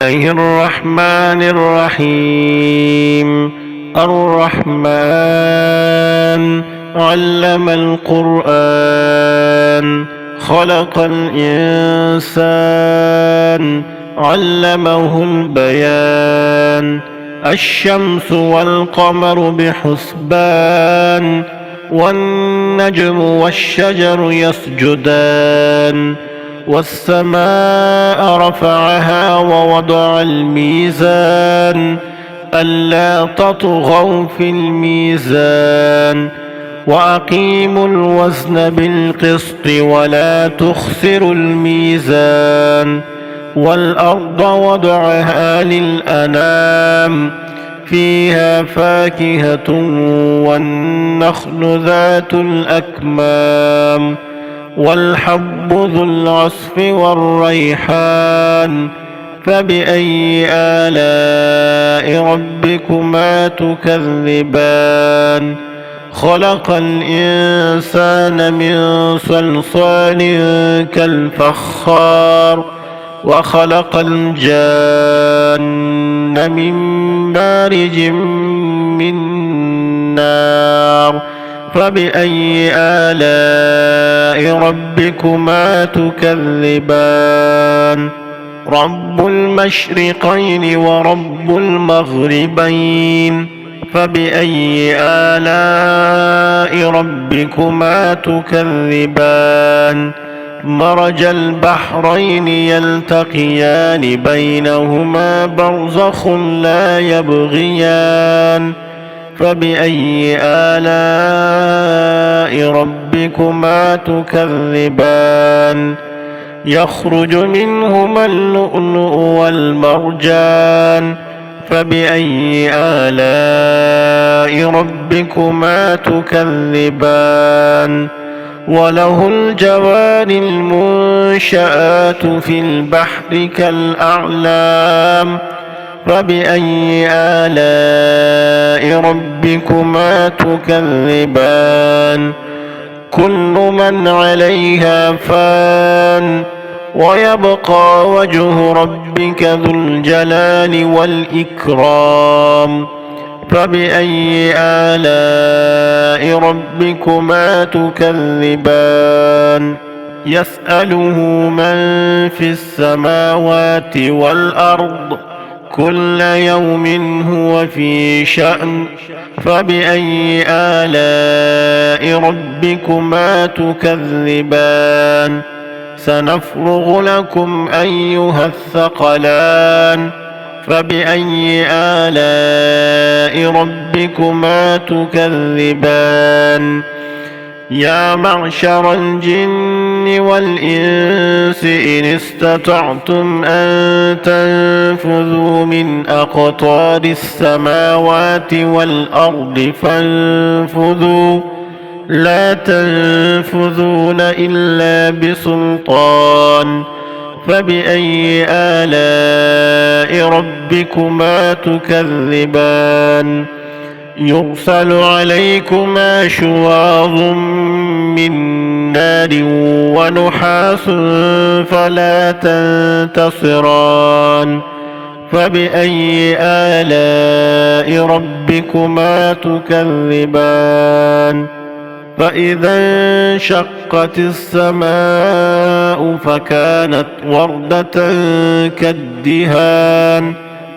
الله الرحمن الرحيم. الرحمن علم القرآن، خلق الإنسان، علمه البيان. الشمس والقمر بحسبان، والنجم والشجر يسجدان. والسماء رفعها ووضع الميزان، ألا تطغوا في الميزان، وأقيموا الوزن بالقسط ولا تخسروا الميزان. والأرض وضعها للأنام، فيها فاكهة والنخل ذات الأكمام، والحب ذو العصف والريحان. فبأي آلاء ربكما تكذبان؟ خلق الإنسان من صلصال كالفخار، وخلق الجان من مارج من نار. فبأي آلاء ربكما تكذبان؟ رب المشرقين ورب المغربين. فبأي آلاء ربكما تكذبان؟ مرج البحرين يلتقيان، بينهما برزخ لا يبغيان. فبأي آلاء ربكما تكذبان؟ يخرج منهما اللؤلؤ والمرجان. فبأي آلاء ربكما تكذبان؟ وله الجوار المنشآت في البحر كالأعلام. فبأي آلاء ربكما تكذبان؟ كل من عليها فان، ويبقى وجه ربك ذو الجلال والإكرام. فبأي آلاء ربكما تكذبان؟ يسأله من في السماوات والأرض، كل يوم هو في شأن. فبأي آلاء ربكما تكذبان؟ سنفرغ لكم أيها الثقلان. فبأي آلاء ربكما تكذبان؟ يا معشر الجن والإنس إن استطعتم أن تنفذوا من أقطار السماوات والأرض فانفذوا، لا تنفذون إلا بسلطان. فبأي آلاء ربكما تكذبان؟ يرسل عليكما شواظ من نار ونحاس فلا تنتصران. فبأي آلاء ربكما تكذبان؟ فإذا انشقت السماء فكانت وردة كالدهان.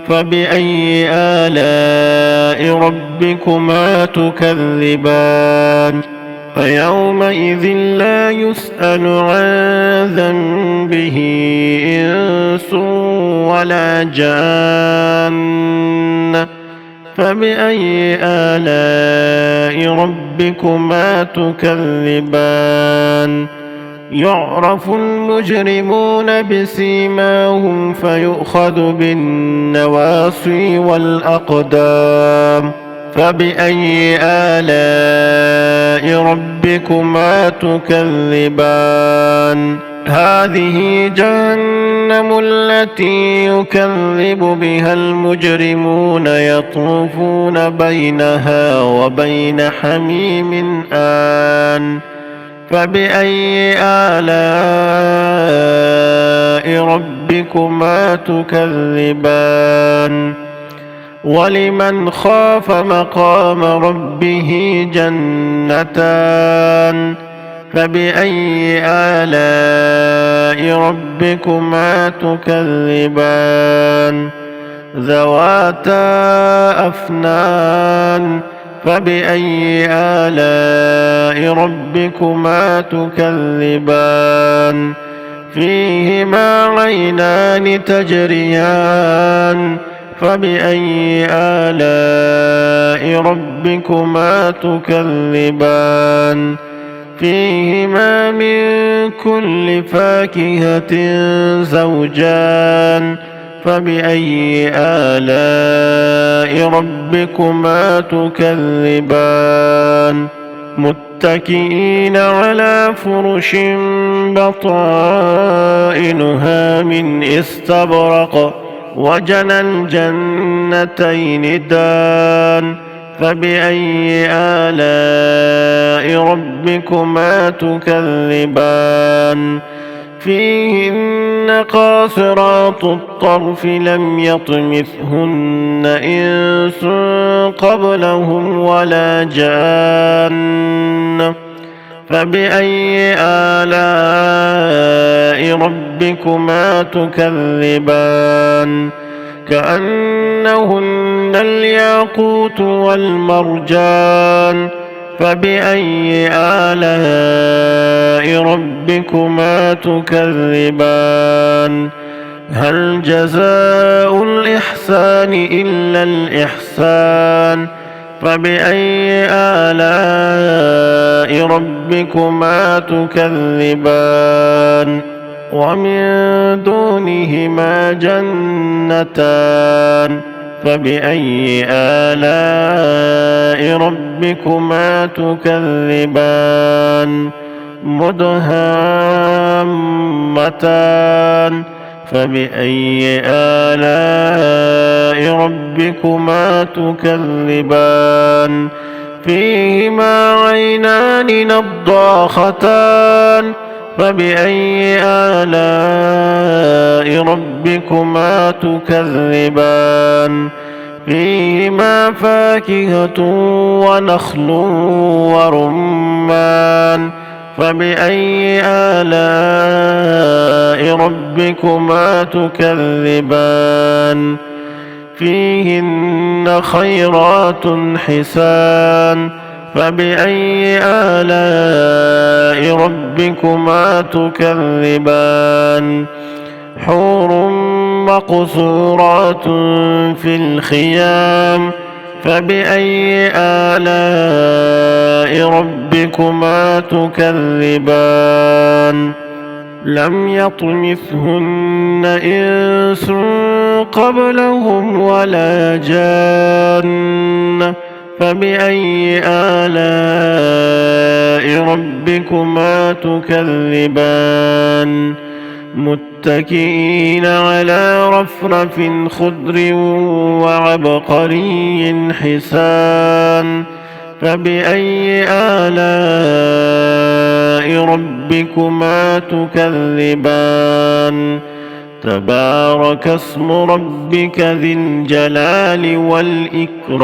فبأي آلاء ربكما تكذبان؟ فيومئذ لا يسأل عن ذنبه إنس ولا جان. فبأي آلاء ربكما تكذبان؟ يعرف المجرمون بسيماهم فيؤخذ بالنواصي والأقدام. فبأي آلاء ربكما تكذبان؟ هذه جهنم التي يكذب بها المجرمون، يطوفون بينها وبين حميم آن. فبأي آلاء ربكما ربكما تكذبان ولمن خاف مقام ربه جنتان فبأي آلاء ربكما تكذبان ذواتا أفنان فبأي آلاء ربكما تكذبان فيهما عينان تجريان فبأي آلاء ربكما تكذبان فيهما من كل فاكهة زوجان فبأي آلاء ربكما تكذبان متكئين على فرش بطائنها من استبرق وجنى الجنتين دان فبأي آلاء ربكما تكذبان فيهن قاصرات الطرف لم يطمثهن إنس قبلهم ولا جان فبأي آلاء ربكما تكذبان كأنهن الياقوت والمرجان فبأي آلاء ربكما تكذبان هل جزاء الإحسان إلا الإحسان فبأي آلاء ربكما تكذبان ومن دونهما جنتان فبأي آلاء ربكما تكذبان مدهامتان فبأي آلاء ربكما تكذبان فيهما عينان نضاختان فبأي آلاء ربكما تكذبان فيهما فاكهة ونخل ورمان فبأي آلاء ربكما تكذبان فيهن خيرات حسان فبأي آلاء ربكما تكذبان حور مقصورات في الخيام فبأي آلاء ربكما تكذبان لم يطمثهن إنس قبلهم ولا جان فبأي آلاء ربكما تكذبان متكئين على رفرف خضر وعبقري حسان فبأي آلاء ربكما تكذبان تبارك اسم ربك ذي الجلال والإكرام